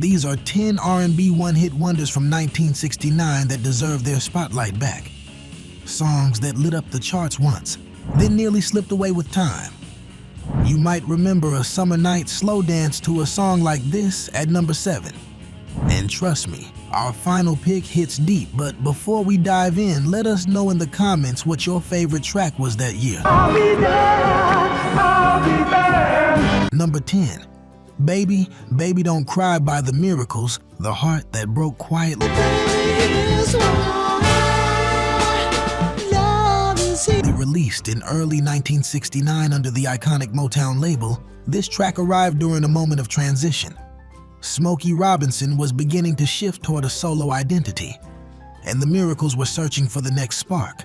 These are 10 R&B one-hit wonders from 1969 that deserve their spotlight back. Songs that lit up the charts once, then nearly slipped away with time. You might remember a summer night slow dance to a song like this at number 7. And trust me, our final pick hits deep, but before we dive in, let us know in the comments what your favorite track was that year. I'll be there, I'll be there. Number 10. Baby, Baby Don't Cry by The Miracles, the heart that broke quietly. Released in early 1969 under the iconic Motown label, this track arrived during a moment of transition. Smokey Robinson was beginning to shift toward a solo identity, and The Miracles were searching for the next spark.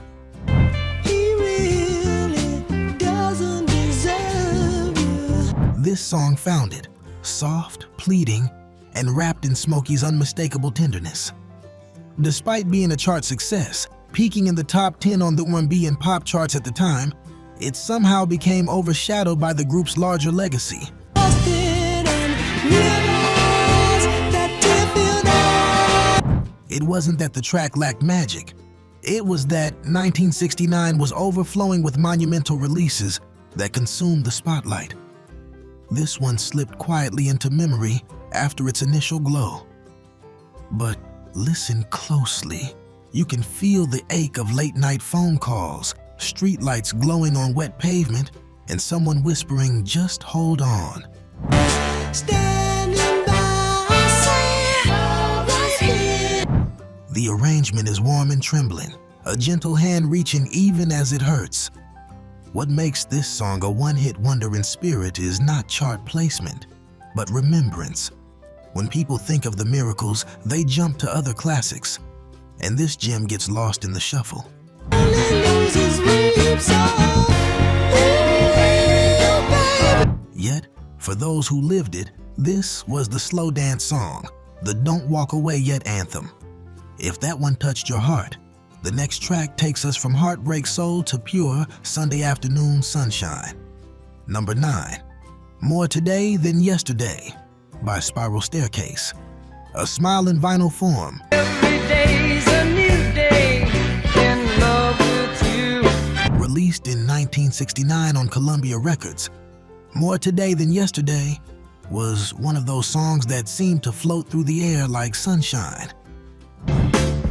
He really doesn't deserve you. This song found it, soft, pleading, and wrapped in Smokey's unmistakable tenderness. Despite being a chart success, peaking in the top 10 on the R&B and pop charts at the time, it somehow became overshadowed by the group's larger legacy. It wasn't that the track lacked magic. It was that 1969 was overflowing with monumental releases that consumed the spotlight. This one slipped quietly into memory after its initial glow. But listen closely. You can feel the ache of late-night phone calls, streetlights glowing on wet pavement, and someone whispering, "Just hold on." Standing by, say, right here. The arrangement is warm and trembling, a gentle hand reaching even as it hurts. What makes this song a one-hit wonder in spirit is not chart placement, but remembrance. When people think of The Miracles, they jump to other classics, and this gem gets lost in the shuffle. Yet, for those who lived it, this was the slow dance song, the Don't Walk Away Yet anthem. If that one touched your heart, the next track takes us from heartbreak soul to pure Sunday afternoon sunshine. Number 9. More Today Than Yesterday by Spiral Staircase. A smile in vinyl form. Every day's a new day in love with you. Released in 1969 on Columbia Records, More Today Than Yesterday was one of those songs that seemed to float through the air like sunshine.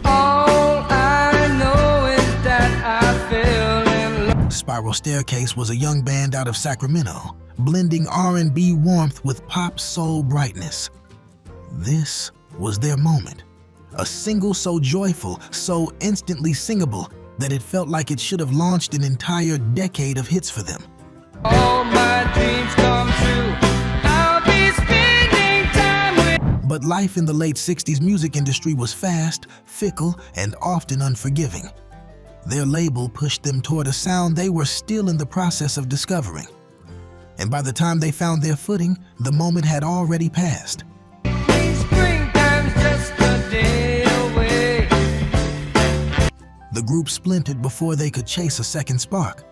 All I know is that I fell in love. Spiral Staircase was a young band out of Sacramento, blending R&B warmth with pop soul brightness. This was their moment. A single so joyful, so instantly singable, that it felt like it should have launched an entire decade of hits for them. All my dreams come true. I'll be spending time with. But life in the late 60s music industry was fast, fickle, and often unforgiving. Their label pushed them toward a sound they were still in the process of discovering. And by the time they found their footing, the moment had already passed. Springtime's just a day away. The group splintered before they could chase a second spark.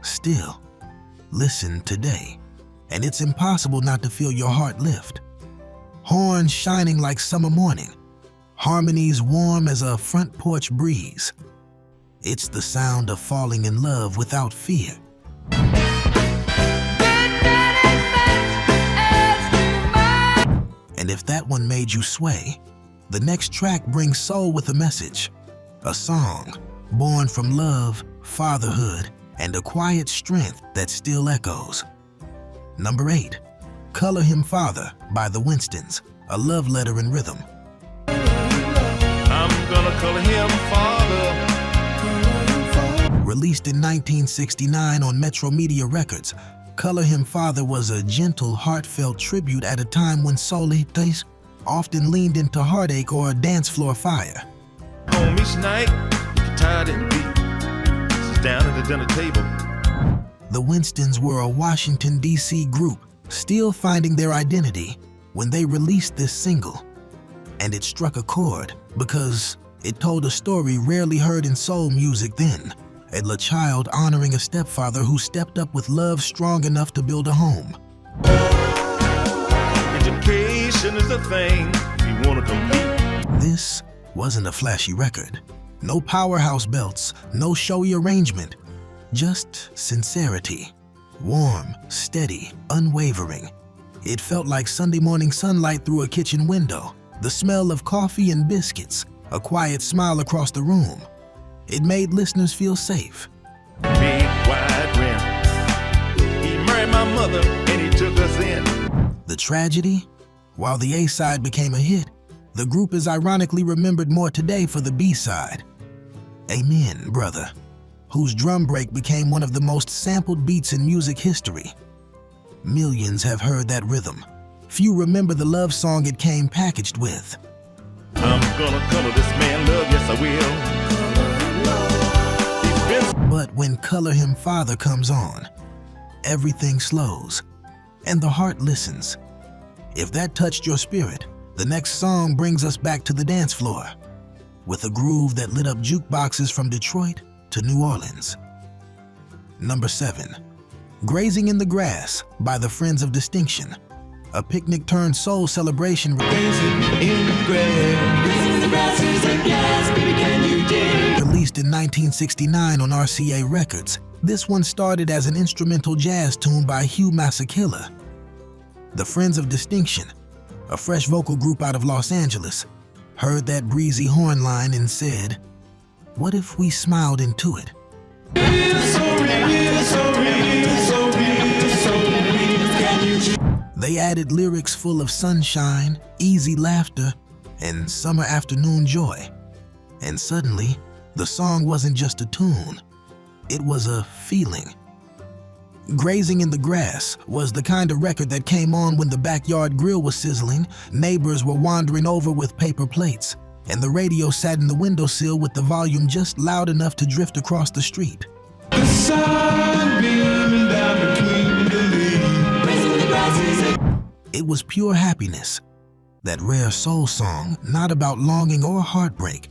Still, listen today, and it's impossible not to feel your heart lift. Horns shining like summer morning, harmonies warm as a front porch breeze. It's the sound of falling in love without fear. And if that one made you sway, the next track brings soul with a message. A song born from love, fatherhood, and a quiet strength that still echoes. Number 8. Color Him Father by the Winstons, a love letter in rhythm. I'm gonna color him father. Released in 1969 on Metro Media Records, Color Him Father was a gentle, heartfelt tribute at a time when solistas often leaned into heartache or dance floor fire. Home each night, get tired and beat. Sit down at the dinner table. The Winstons were a Washington, D.C. group, still finding their identity when they released this single. And it struck a chord because it told a story rarely heard in soul music then. A child honoring a stepfather who stepped up with love strong enough to build a home. Education Competition is a thing if you wanna compete. This wasn't a flashy record. No powerhouse belts, no showy arrangement, just sincerity. Warm, steady, unwavering. It felt like Sunday morning sunlight through a kitchen window, the smell of coffee and biscuits, a quiet smile across the room. It made listeners feel safe. Big wide rim. He married my mother and he took us in. The tragedy? While the A-side became a hit, the group is ironically remembered more today for the B-side. Amen, Brother, whose drum break became one of the most sampled beats in music history. Millions have heard that rhythm. Few remember the love song it came packaged with. I'm gonna color this man love, yes I will. But when Color Him Father comes on, everything slows, and the heart listens. If that touched your spirit, the next song brings us back to the dance floor, with a groove that lit up jukeboxes from Detroit to New Orleans. Number 7, Grazing in the Grass by the Friends of Distinction, a picnic turned soul celebration. Released in 1969 on RCA Records, this one started as an instrumental jazz tune by Hugh Masekela. The Friends of Distinction, a fresh vocal group out of Los Angeles, heard that breezy horn line and said, "What if we smiled into it?" They added lyrics full of sunshine, easy laughter, and summer afternoon joy. And suddenly, the song wasn't just a tune, it was a feeling. Grazing in the Grass was the kind of record that came on when the backyard grill was sizzling, neighbors were wandering over with paper plates, and the radio sat in the windowsill with the volume just loud enough to drift across the street. The sun beaming down between the leaves. Grazing in the grass is a It was pure happiness, that rare soul song, not about longing or heartbreak,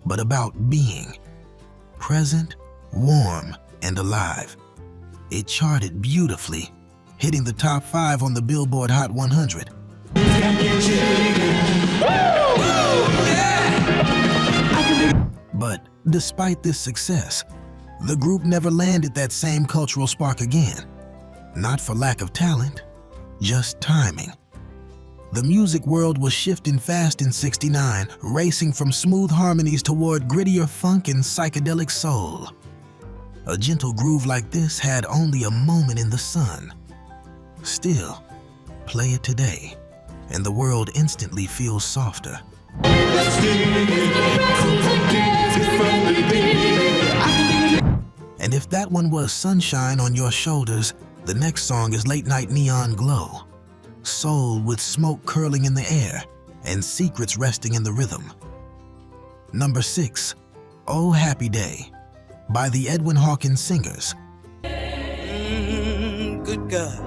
but about being present, warm, and alive. It charted beautifully, hitting the top 5 on the Billboard Hot 100. But despite this success, the group never landed that same cultural spark again. Not for lack of talent, just timing. The music world was shifting fast in '69, racing from smooth harmonies toward grittier funk and psychedelic soul. A gentle groove like this had only a moment in the sun. Still, play it today, and the world instantly feels softer. And if that one was Sunshine on Your Shoulders, the next song is Late Night Neon Glow. Soul with smoke curling in the air and secrets resting in the rhythm. Number 6, Oh Happy Day by the Edwin Hawkins Singers. good God.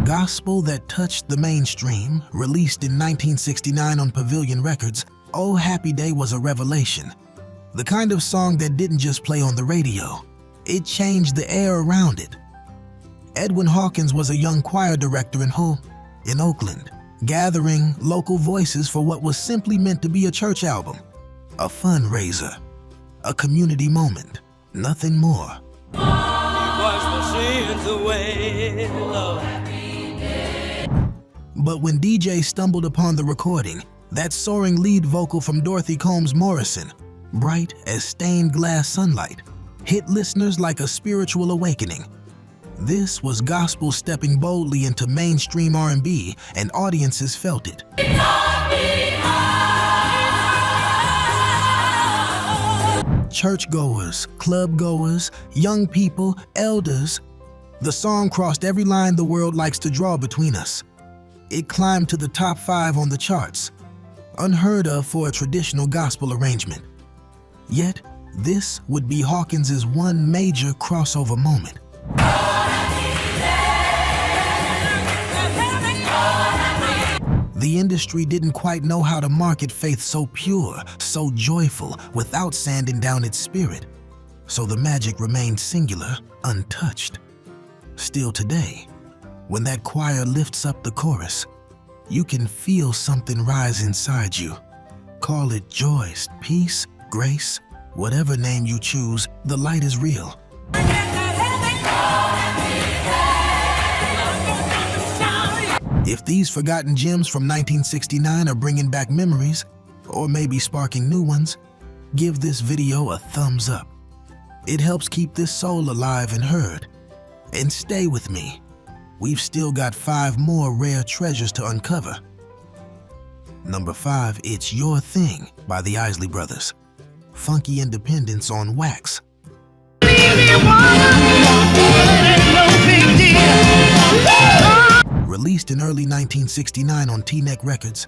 Gospel that touched the mainstream, released in 1969 on Pavilion Records, Oh Happy Day was a revelation. The kind of song that didn't just play on the radio, it changed the air around it. Edwin Hawkins was a young choir director in Oakland, gathering local voices for what was simply meant to be a church album, a fundraiser, a community moment, nothing more. Wash my sins away, Lord. But when DJ stumbled upon the recording, that soaring lead vocal from Dorothy Combs Morrison, bright as stained glass sunlight, hit listeners like a spiritual awakening. This was gospel stepping boldly into mainstream R&B, and audiences felt it. Churchgoers, clubgoers, young people, elders. The song crossed every line the world likes to draw between us. It climbed to the top 5 on the charts, unheard of for a traditional gospel arrangement. Yet, this would be Hawkins's one major crossover moment. The industry didn't quite know how to market faith so pure, so joyful, without sanding down its spirit. So the magic remained singular, untouched. Still today, When that choir lifts up the chorus, you can feel something rise inside you. Call it joy, peace, grace, whatever name you choose, the light is real. If these forgotten gems from 1969 are bringing back memories, or maybe sparking new ones, give this video a thumbs up. It helps keep this soul alive and heard. And stay with me. We've still got 5 more rare treasures to uncover. Number 5, It's Your Thing by the Isley Brothers. Funky independence on wax. Released in early 1969 on T-Neck Records,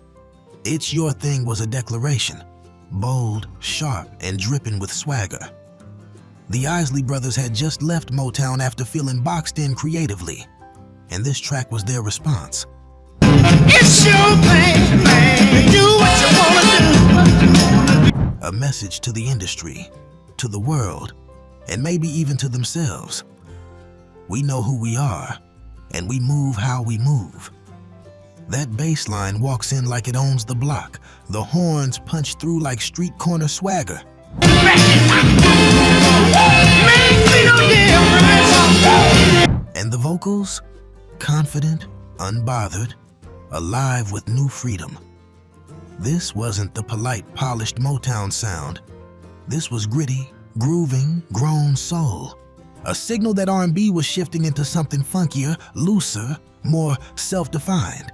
It's Your Thing was a declaration, bold, sharp, and dripping with swagger. The Isley Brothers had just left Motown after feeling boxed in creatively, and this track was their response. It's your thing, man. Do what you wanna do. A message to the industry, to the world, and maybe even to themselves. We know who we are, and we move how we move. That bass line walks in like it owns the block. The horns punch through like street corner swagger. And the vocals? Confident, unbothered, alive with new freedom. This wasn't the polite, polished Motown sound. This was gritty, grooving, grown soul. A signal that R&B was shifting into something funkier, looser, more self-defined.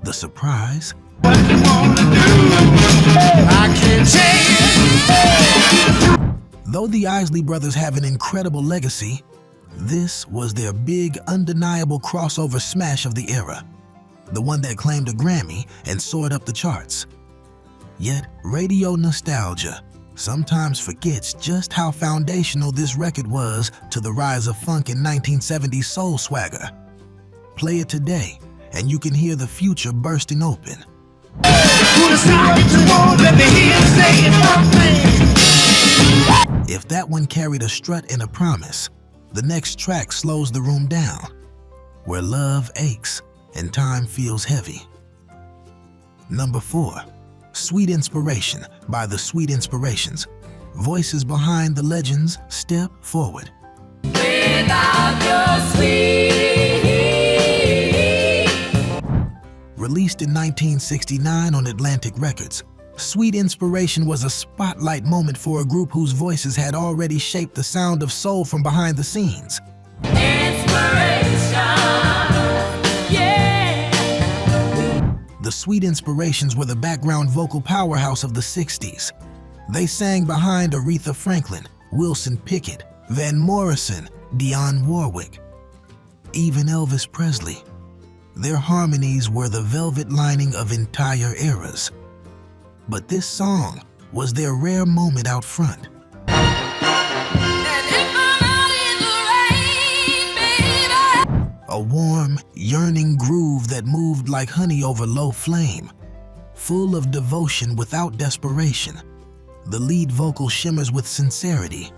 The surprise? What you wanna do? I can't tell you. Though the Isley Brothers have an incredible legacy, this was their big, undeniable crossover smash of the era. The one that claimed a Grammy and soared up the charts. Yet, radio nostalgia sometimes forgets just how foundational this record was to the rise of funk in 1970s soul swagger. Play it today, and you can hear the future bursting open. If that one carried a strut and a promise, the next track slows the room down, where love aches and time feels heavy. Number 4, Sweet Inspiration by the Sweet Inspirations. Voices behind the legends step forward. Without your sweet. Released in 1969 on Atlantic Records, Sweet Inspiration was a spotlight moment for a group whose voices had already shaped the sound of soul from behind the scenes. The Sweet Inspirations were the background vocal powerhouse of the 60s. They sang behind Aretha Franklin, Wilson Pickett, Van Morrison, Dionne Warwick, even Elvis Presley. Their harmonies were the velvet lining of entire eras. But this song was their rare moment out front. A warm, yearning groove that moved like honey over low flame, full of devotion without desperation. The lead vocal shimmers with sincerity.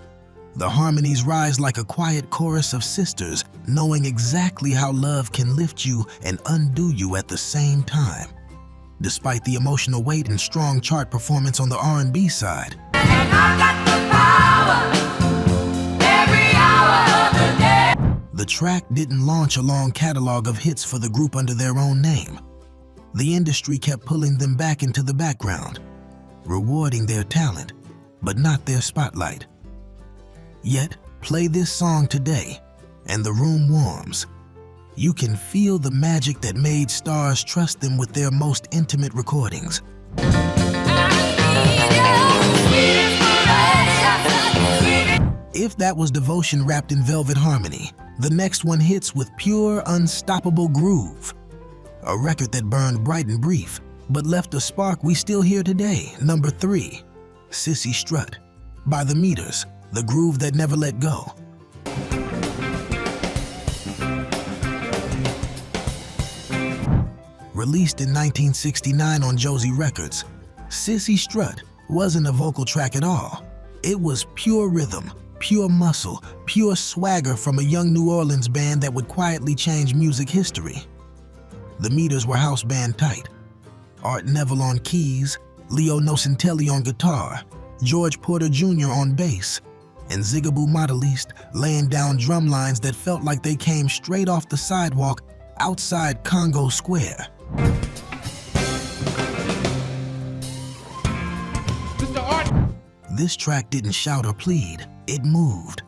The harmonies rise like a quiet chorus of sisters, knowing exactly how love can lift you and undo you at the same time. Despite the emotional weight and strong chart performance on the R&B side, the track didn't launch a long catalog of hits for the group under their own name. The industry kept pulling them back into the background, rewarding their talent, but not their spotlight. Yet, play this song today, and the room warms. You can feel the magic that made stars trust them with their most intimate recordings. If that was devotion wrapped in velvet harmony, the next one hits with pure, unstoppable groove. A record that burned bright and brief, but left a spark we still hear today. Number 3, Sissy Strut by The Meters, the groove that never let go. Released in 1969 on Josie Records, Sissy Strut wasn't a vocal track at all. It was pure rhythm, Pure muscle, pure swagger from a young New Orleans band that would quietly change music history. The Meters were house band tight. Art Neville on keys, Leo Nocentelli on guitar, George Porter Jr. on bass, and Zigaboo Modeliste laying down drum lines that felt like they came straight off the sidewalk outside Congo Square. This track didn't shout or plead, it moved.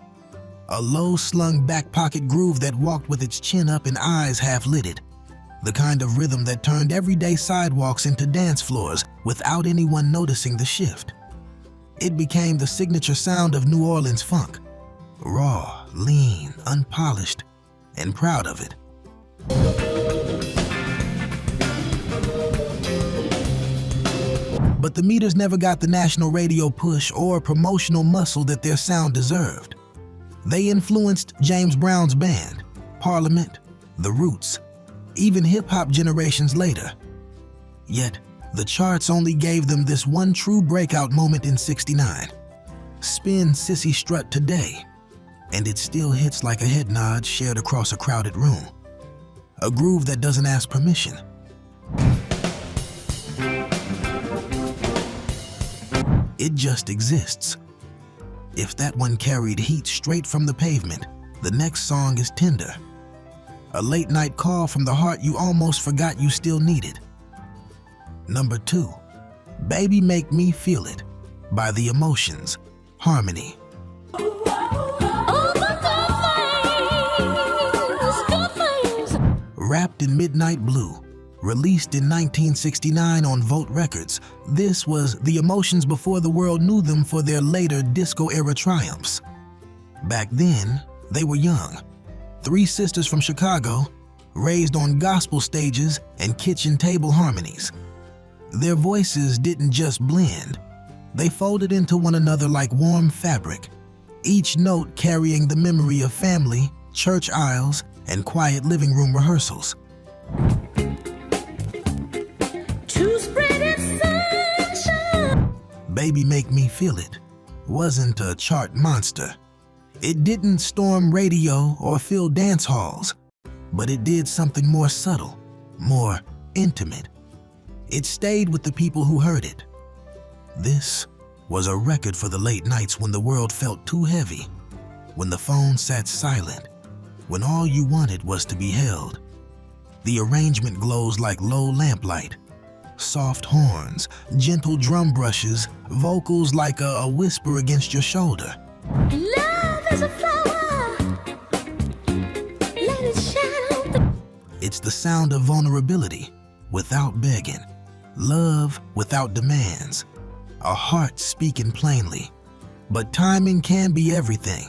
A low-slung back-pocket groove that walked with its chin up and eyes half-lidded. The kind of rhythm that turned everyday sidewalks into dance floors without anyone noticing the shift. It became the signature sound of New Orleans funk. Raw, lean, unpolished, and proud of it. But the Meters never got the national radio push or promotional muscle that their sound deserved. They influenced James Brown's band, Parliament, The Roots, even hip-hop generations later. Yet, the charts only gave them this one true breakout moment in '69. Spin Sissy Strut today, and it still hits like a head nod shared across a crowded room. A groove that doesn't ask permission. It just exists. If that one carried heat straight from the pavement, the next song is tender. A late-night call from the heart you almost forgot you still needed. Number 2, Baby Make Me Feel It by The Emotions, Harmony. Wrapped in midnight blue, released in 1969 on Vote Records, this was The Emotions before the world knew them for their later disco-era triumphs. Back then, they were young. 3 sisters from Chicago, raised on gospel stages and kitchen table harmonies. Their voices didn't just blend, they folded into one another like warm fabric, each note carrying the memory of family, church aisles, and quiet living room rehearsals. Baby Make Me Feel It wasn't a chart monster. It didn't storm radio or fill dance halls, but it did something more subtle, more intimate. It stayed with the people who heard it. This was a record for the late nights when the world felt too heavy, when the phone sat silent, when all you wanted was to be held. The arrangement glows like low lamplight. Soft horns, gentle drum brushes, vocals like a whisper against your shoulder. Love is a flower. Let it shine. It's the sound of vulnerability without begging, love without demands, a heart speaking plainly. But timing can be everything.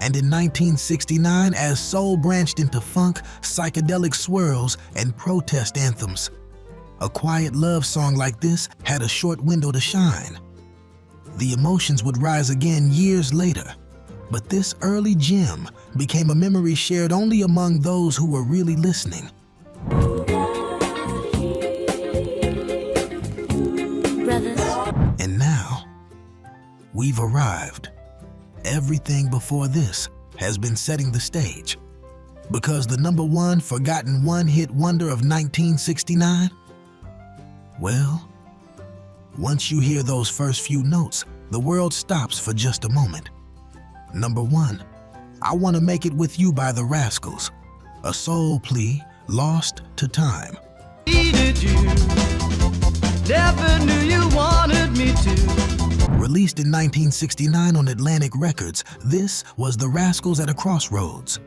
And in 1969, as soul branched into funk, psychedelic swirls, and protest anthems, a quiet love song like this had a short window to shine. The Emotions would rise again years later, but this early gem became a memory shared only among those who were really listening. Brothers. And now, we've arrived. Everything before this has been setting the stage. Because the number 1 forgotten one-hit wonder of 1969? Well, once you hear those first few notes, the world stops for just a moment. Number 1, I Want to Make It With You by The Rascals, a soul plea lost to time. Needed you, never knew you wanted me to. Released in 1969 on Atlantic Records, this was The Rascals at a crossroads.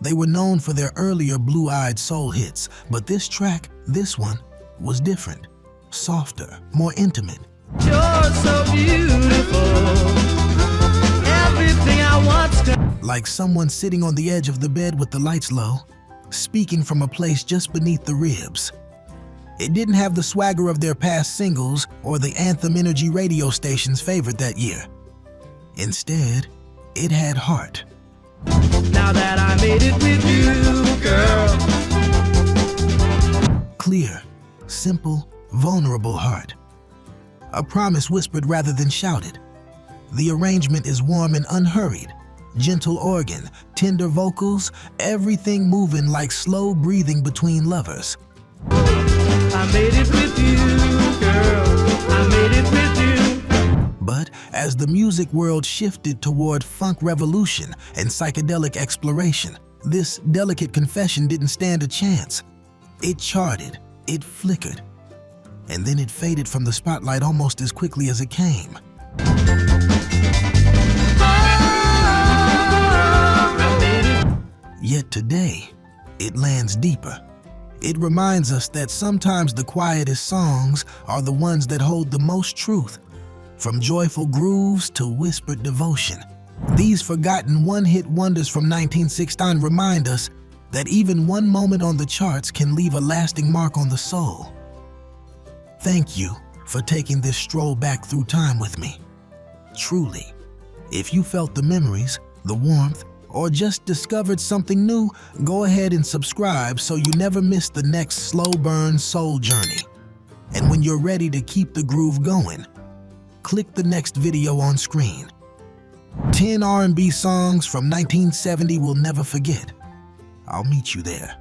They were known for their earlier blue-eyed soul hits, but this track, this one, was different, softer, more intimate. You're so beautiful, everything I want's come. Like someone sitting on the edge of the bed with the lights low, speaking from a place just beneath the ribs. It didn't have the swagger of their past singles or the anthem energy radio stations favored that year. Instead, it had heart. Now that I made it with you, girl. Clear, simple, vulnerable heart. A promise whispered rather than shouted. The arrangement is warm and unhurried. Gentle organ, tender vocals, everything moving like slow breathing between lovers. I made it with you, girl. I made it with you. But as the music world shifted toward funk revolution and psychedelic exploration, this delicate confession didn't stand a chance. It charted, it flickered, and then it faded from the spotlight almost as quickly as it came. Yet today, it lands deeper. It reminds us that sometimes the quietest songs are the ones that hold the most truth. From joyful grooves to whispered devotion, these forgotten one-hit wonders from 1969 remind us that even one moment on the charts can leave a lasting mark on the soul. Thank you for taking this stroll back through time with me. Truly, if you felt the memories, the warmth, or just discovered something new, go ahead and subscribe so you never miss the next slow burn soul journey. And when you're ready to keep the groove going, click the next video on screen. 10 R&B songs from 1970 we'll never forget. I'll meet you there.